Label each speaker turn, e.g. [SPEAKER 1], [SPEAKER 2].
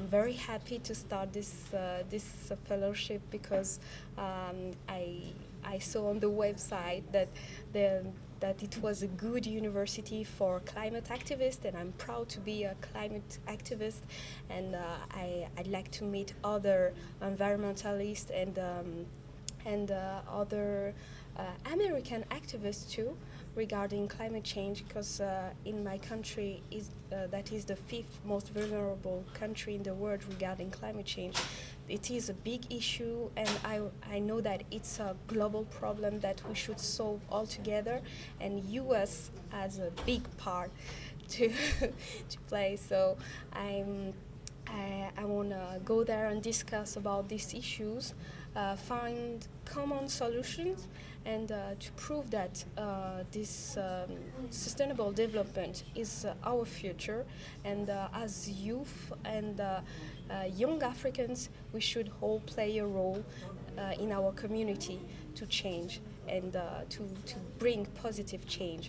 [SPEAKER 1] I'm very happy to start this fellowship because I saw on the website that it was a good university for climate activists, and I'm proud to be a climate activist. And I'd like to meet other environmentalists and other American activists too regarding climate change, because in my country that is the fifth most vulnerable country in the world regarding climate change. It is a big issue, and I know that it's a global problem that we should solve all together, and US has a big part to to play. So I want to go there and discuss about these issues, find common solutions, and to prove that this sustainable development is our future. And as youth and young Africans, we should all play a role in our community to change and to bring positive change.